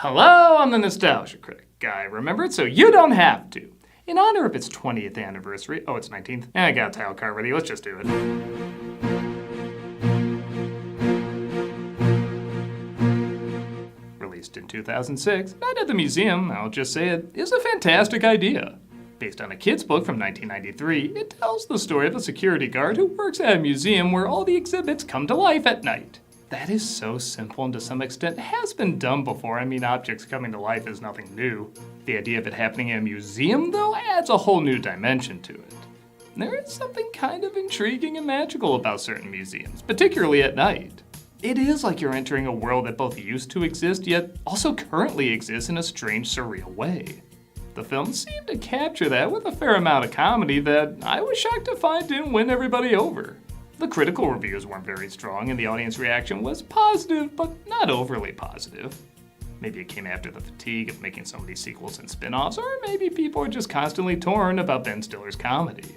Hello, I'm the Nostalgia Critic. I remember it so you don't have to. In honor of its 20th anniversary, it's 19th. I got a title card ready, let's just do it. Released in 2006, Night at the Museum, I'll just say it, is a fantastic idea. Based on a kid's book from 1993, it tells the story of a security guard who works at a museum where all the exhibits come to life at night. That is so simple and to some extent has been done before. I mean, objects coming to life is nothing new. The idea of it happening in a museum, though, adds a whole new dimension to it. There is something kind of intriguing and magical about certain museums, particularly at night. It is like you're entering a world that both used to exist, yet also currently exists in a strange, surreal way. The film seemed to capture that with a fair amount of comedy that I was shocked to find didn't win everybody over. The critical reviews weren't very strong and the audience reaction was positive, but not overly positive. Maybe it came after the fatigue of making so many sequels and spin-offs, or maybe people are just constantly torn about Ben Stiller's comedy.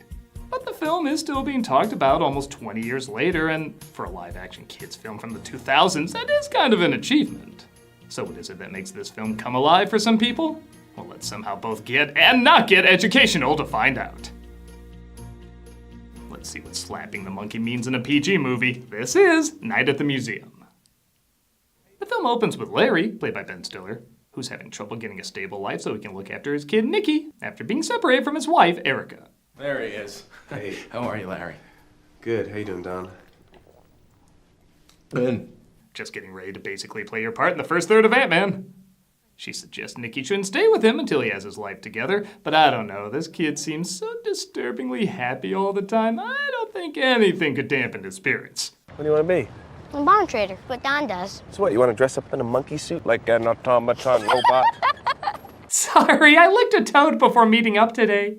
But the film is still being talked about almost 20 years later, and for a live-action kids film from the 2000s, that is kind of an achievement. So what is it that makes this film come alive for some people? Well, let's somehow both get and not get educational to find out. Let's see what slapping the monkey means in a PG movie. This is Night at the Museum. The film opens with Larry, played by Ben Stiller, who's having trouble getting a stable life so he can look after his kid, Nikki, after being separated from his wife, Erica. There he is. Hey. How are you, Larry? Good. How you doing, Don? Ben. Just getting ready to basically play your part in the first third of Ant-Man. She suggests Nikki shouldn't stay with him until he has his life together, but I don't know, this kid seems so disturbingly happy all the time, I don't think anything could dampen his spirits. What do you want to be? I'm a barn trader, what Don does. So what, you want to dress up in a monkey suit like an automaton robot? Sorry, I licked a toad before meeting up today.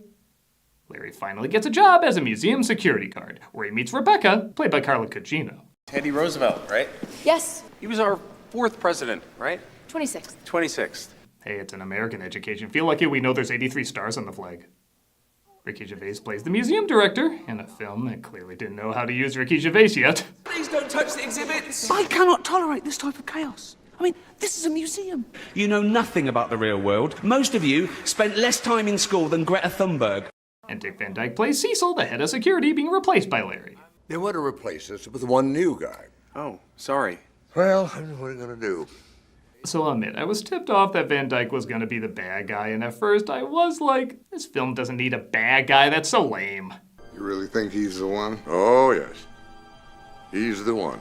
Larry finally gets a job as a museum security guard, where he meets Rebecca, played by Carla Gugino. Teddy Roosevelt, right? Yes, He was our 4th president, right? 26th. 26th. Hey, it's an American education. Feel lucky we know there's 83 stars on the flag. Ricky Gervais plays the museum director in a film that clearly didn't know how to use Ricky Gervais yet. Please don't touch the exhibits! I cannot tolerate this type of chaos. I mean, this is a museum. You know nothing about the real world. Most of you spent less time in school than Greta Thunberg. And Dick Van Dyke plays Cecil, the head of security, being replaced by Larry. They want to replace us with one new guy. Oh, sorry. Well, what are you gonna do? So I'll admit, I was tipped off that Van Dyke was gonna be the bad guy, and at first I was like, this film doesn't need a bad guy, that's so lame. You really think he's the one? Oh, yes. He's the one.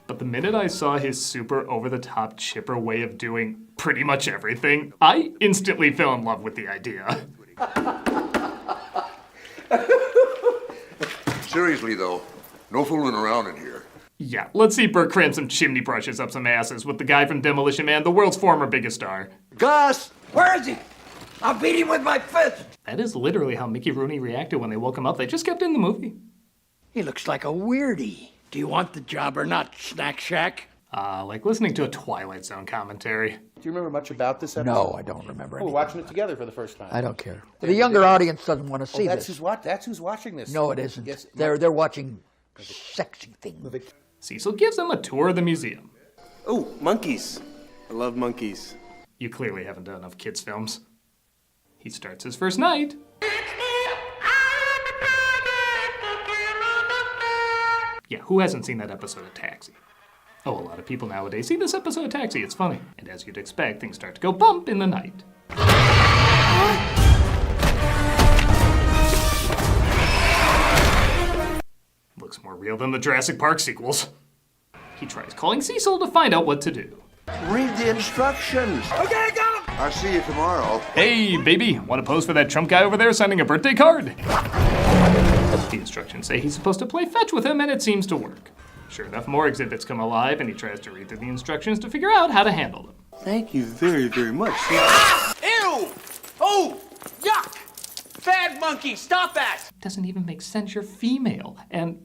But the minute I saw his super over-the-top chipper way of doing pretty much everything, I instantly fell in love with the idea. Seriously, though, no fooling around in here. Yeah, let's see Burt cram some chimney brushes up some asses with the guy from Demolition Man, the world's former biggest star. Gus! Where is he? I'll beat him with my fist! That is literally how Mickey Rooney reacted when they woke him up. They just kept in the movie. He looks like a weirdie. Do you want the job or not, Snack Shack? Like listening to a Twilight Zone commentary. Do you remember much about this episode? No, I don't remember We're anything. watching it together for the first time. I don't care. The younger audience doesn't want to see that's this. that's who's watching this. No, it isn't. Yes, They're watching sexy things. Cecil gives them a tour of the museum. Oh, monkeys. I love monkeys. You clearly haven't done enough kids' films. He starts his first night. Yeah, who hasn't seen that episode of Taxi? Oh, a lot of people nowadays see this episode of Taxi, it's funny. And as you'd expect, things start to go bump in the night. Looks more real than the Jurassic Park sequels. He tries calling Cecil to find out what to do. Read the instructions. Okay, got him! I'll see you tomorrow. Hey, baby, want to pose for that Trump guy over there signing a birthday card? The instructions say he's supposed to play fetch with him, and it seems to work. Sure enough, more exhibits come alive, and he tries to read through the instructions to figure out how to handle them. Thank you very, very much. Ew! Oh! Yuck! Bad monkey, stop that! Doesn't even make sense, you're female, and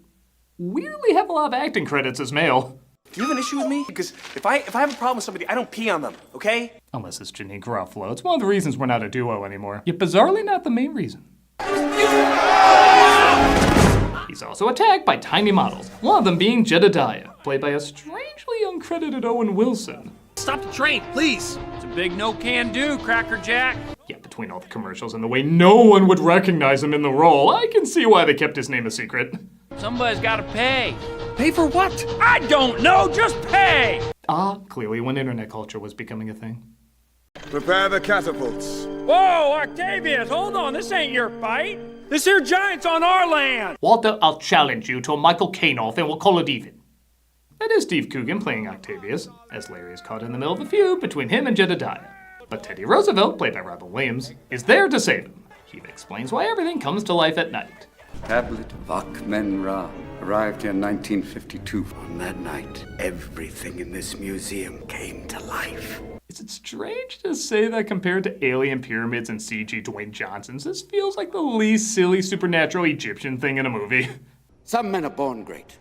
weirdly have a lot of acting credits as male. Do you have an issue with me? Because if I have a problem with somebody, I don't pee on them, okay? Unless it's Janine Garofalo. It's one of the reasons we're not a duo anymore. Yet bizarrely not the main reason. He's also attacked by tiny models, one of them being Jedediah, played by a strangely uncredited Owen Wilson. Stop the train, please. It's a big no-can-do, Cracker Jack. Yeah, between all the commercials and the way no one would recognize him in the role, I can see why they kept his name a secret. Somebody's gotta pay. Pay for what? I don't know, just pay! Clearly when internet culture was becoming a thing. Prepare the catapults. Whoa, Octavius, hold on, this ain't your fight. This here giant's on our land. Walter, I'll challenge you to a Michael Caine off and we'll call it even. That is Steve Coogan playing Octavius, as Larry is caught in the middle of a feud between him and Jedediah. But Teddy Roosevelt, played by Robin Williams, is there to save him. He explains why everything comes to life at night. Tablet of Akhmen-Ra arrived here in 1952. On that night, everything in this museum came to life. Is it strange to say that compared to alien pyramids and CG Dwayne Johnson's, this feels like the least silly supernatural Egyptian thing in a movie? Some men are born great.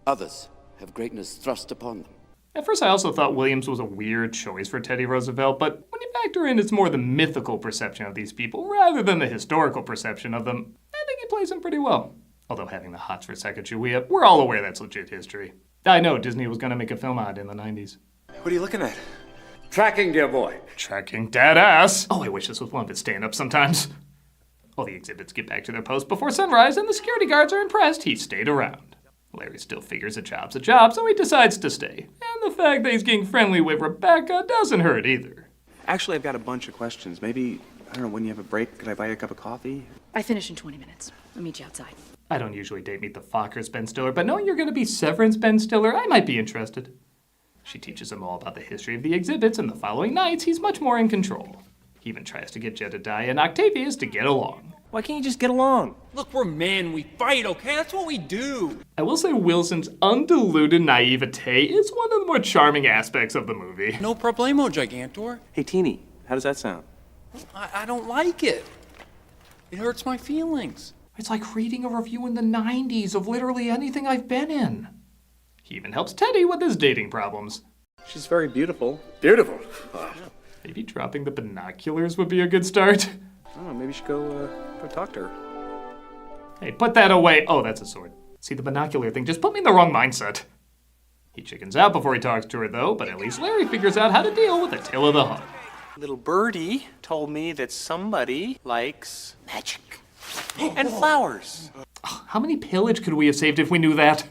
Others have greatness thrust upon them. At first I also thought Williams was a weird choice for Teddy Roosevelt, but when you factor in it's more the mythical perception of these people rather than the historical perception of them, I think he plays them pretty well. Although having the hots for Sacagawea, we're all aware that's legit history. I know Disney was gonna make a film on it in the 90s. What are you looking at? Tracking, dear boy. Tracking dead ass. Oh, I wish this was one of his stand-ups sometimes. All the exhibits get back to their post before sunrise and the security guards are impressed he stayed around. Larry still figures a job's a job, so he decides to stay. And the fact that he's getting friendly with Rebecca doesn't hurt either. Actually, I've got a bunch of questions. Maybe, I don't know, when you have a break, could I buy you a cup of coffee? I finish in 20 minutes. I'll meet you outside. I don't usually date Meet the Fockers Ben Stiller, but knowing you're gonna be Severance Ben Stiller, I might be interested. She teaches him all about the history of the exhibits, and the following nights, he's much more in control. He even tries to get Jedediah and Octavius to get along. Why can't you just get along? Look, we're men, we fight, okay? That's what we do. I will say Wilson's undiluted naivete is one of the more charming aspects of the movie. No problemo, Gigantor. Hey, Teeny, how does that sound? I don't like it. It hurts my feelings. It's like reading a review in the 90s of literally anything I've been in. He even helps Teddy with his dating problems. She's very beautiful. Beautiful. Maybe dropping the binoculars would be a good start. I don't know, maybe you should go talk to her. Hey, put that away. Oh, that's a sword. See, the binocular thing just put me in the wrong mindset. He chickens out before he talks to her, though, but at least Larry figures out how to deal with the tail of the hawk. Little birdie told me that somebody likes magic and flowers. How many pillage could we have saved if we knew that?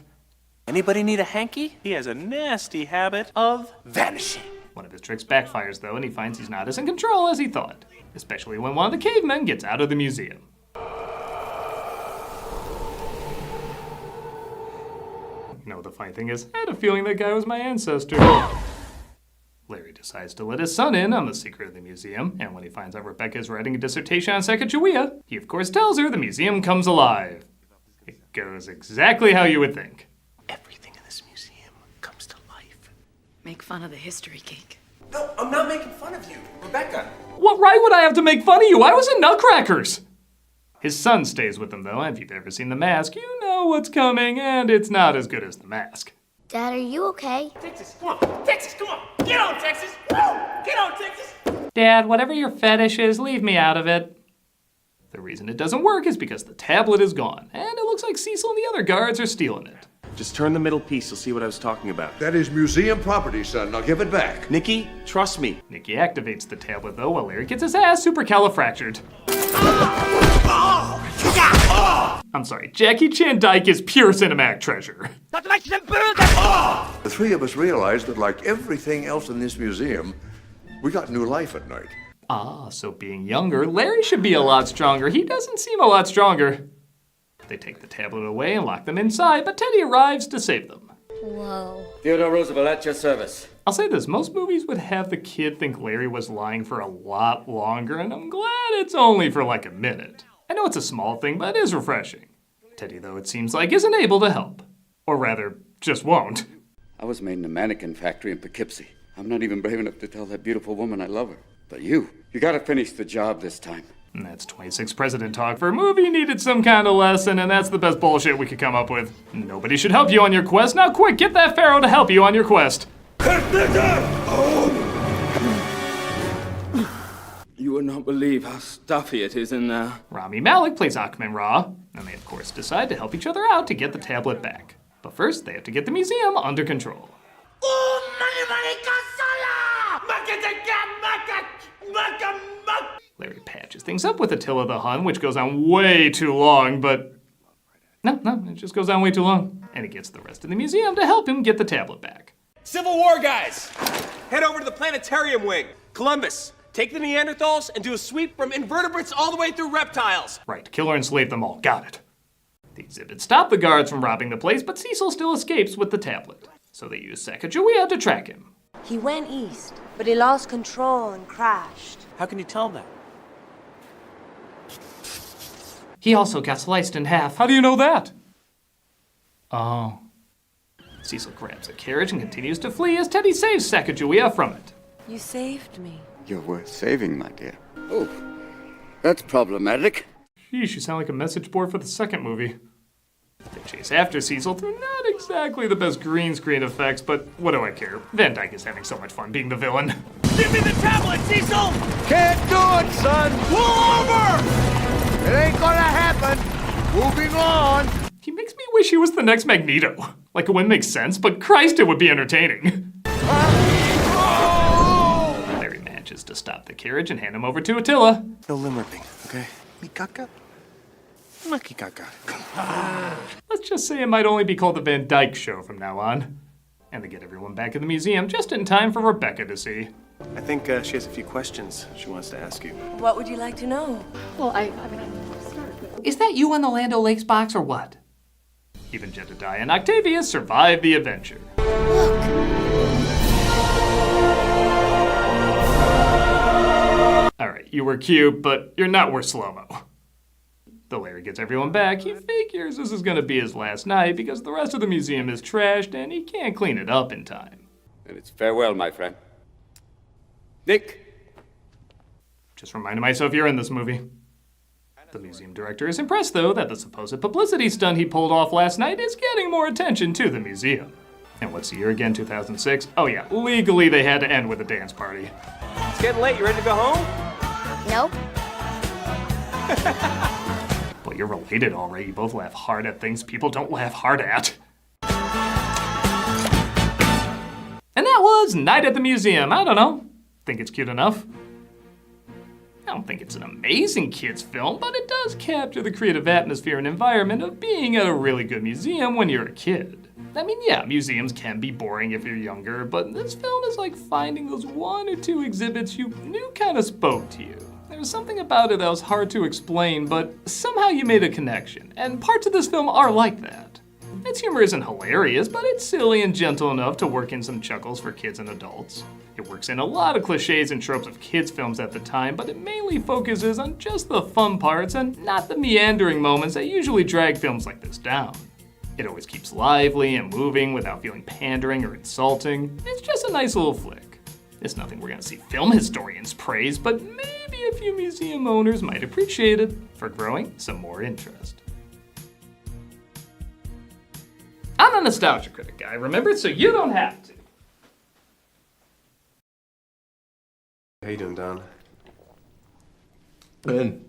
Anybody need a hanky? He has a nasty habit of vanishing. One of his tricks backfires, though, and he finds he's not as in control as he thought. Especially when one of the cavemen gets out of the museum. No, the funny thing is, I had a feeling that guy was my ancestor. Larry decides to let his son in on the secret of the museum, and when he finds out Rebecca is writing a dissertation on Sacagawea, he of course tells her the museum comes alive. It goes exactly how you would think. Everything in this museum comes to life. Make fun of the history geek. No, I'm not making fun of you, Rebecca. What right would I have to make fun of you? I was in Nutcrackers! His son stays with him, though, and if you've ever seen The Mask, you know what's coming, and it's not as good as The Mask. Dad, are you okay? Texas, come on. Texas, come on. Get on, Texas. Woo! Get on, Texas. Dad, whatever your fetish is, leave me out of it. The reason it doesn't work is because the tablet is gone, and it looks like Cecil and the other guards are stealing it. Just turn the middle piece, you'll see what I was talking about. That is museum property, son. Now give it back. Nikki, trust me. Nikki activates the tablet, though, while Larry gets his ass supercalifractured. I'm sorry, Jackie Chan Dyke is pure cinematic treasure. The three of us realized that, like everything else in this museum, we got new life at night. Ah, so being younger, Larry should be a lot stronger. He doesn't seem a lot stronger. They take the tablet away and lock them inside, but Teddy arrives to save them. Whoa. Theodore Roosevelt at your service. I'll say this, most movies would have the kid think Larry was lying for a lot longer, and I'm glad it's only for like a minute. I know it's a small thing, but it is refreshing. Teddy, though, it seems like, isn't able to help. Or rather, just won't. I was made in a mannequin factory in Poughkeepsie. I'm not even brave enough to tell that beautiful woman I love her. But you gotta finish the job this time. And that's 26 president talk for a movie needed some kind of lesson, and that's the best bullshit we could come up with. Nobody should help you on your quest. Now quick, get that pharaoh to help you on your quest. You would not believe how stuffy it is in there. Rami Malek plays Akhmen-Ra, and they of course decide to help each other out to get the tablet back. But first, they have to get the museum under control. Larry patches things up with Attila the Hun, which goes on way too long, but... No, it just goes on way too long. And he gets the rest of the museum to help him get the tablet back. Civil War, guys! Head over to the planetarium wing. Columbus, take the Neanderthals and do a sweep from invertebrates all the way through reptiles. Right, kill or enslave them all. Got it. The exhibit stopped the guards from robbing the place, but Cecil still escapes with the tablet. So they use Sacagawea to track him. He went east, but he lost control and crashed. How can you tell that? He also got sliced in half. How do you know that? Oh. Cecil grabs a carriage and continues to flee as Teddy saves Sacagawea from it. You saved me. You're worth saving, my dear. Oh, that's problematic. Sheesh, you sound like a message board for the second movie. They chase after Cecil through not exactly the best green screen effects, but what do I care? Van Dyke is having so much fun being the villain. Give me the tablet, Cecil! Can't do it, son! Pull over! It ain't gonna happen. Moving on. He makes me wish he was the next Magneto. Like, it wouldn't make sense, but Christ, it would be entertaining. Larry manages to stop the carriage and hand him over to Attila. No limericking, okay? Mikaka? Makikaka. Let's just say it might only be called the Van Dyke Show from now on. And they get everyone back in the museum just in time for Rebecca to see. I think she has a few questions she wants to ask you. What would you like to know? Well, I mean, I don't know where to start. Is that you on the Land O'Lakes box or what? Even Jedediah and Octavius survive the adventure. Alright, you were cute, but you're not worth slow-mo. Though Larry gets everyone back, he figures this is gonna be his last night because the rest of the museum is trashed and he can't clean it up in time. And it's farewell, my friend. Nick! Just reminding myself you're in this movie. The museum director is impressed, though, that the supposed publicity stunt he pulled off last night is getting more attention to the museum. And what's the year again, 2006? Oh yeah, legally they had to end with a dance party. It's getting late, you ready to go home? Nope. Well, you're related already. You both laugh hard at things people don't laugh hard at. And that was Night at the Museum. I don't know. Think it's cute enough? I don't think it's an amazing kids film, but it does capture the creative atmosphere and environment of being at a really good museum when you're a kid. I mean, yeah, museums can be boring if you're younger, but this film is like finding those one or two exhibits you knew kind of spoke to you. There was something about it that was hard to explain, but somehow you made a connection, and parts of this film are like that. Its humor isn't hilarious, but it's silly and gentle enough to work in some chuckles for kids and adults. It works in a lot of cliches and tropes of kids' films at the time, but it mainly focuses on just the fun parts and not the meandering moments that usually drag films like this down. It always keeps lively and moving without feeling pandering or insulting. It's just a nice little flick. It's nothing we're gonna see film historians praise, but maybe a few museum owners might appreciate it for growing some more interest. I'm a nostalgia critic guy, remember? So you don't have to. How you doing, Don? Ben.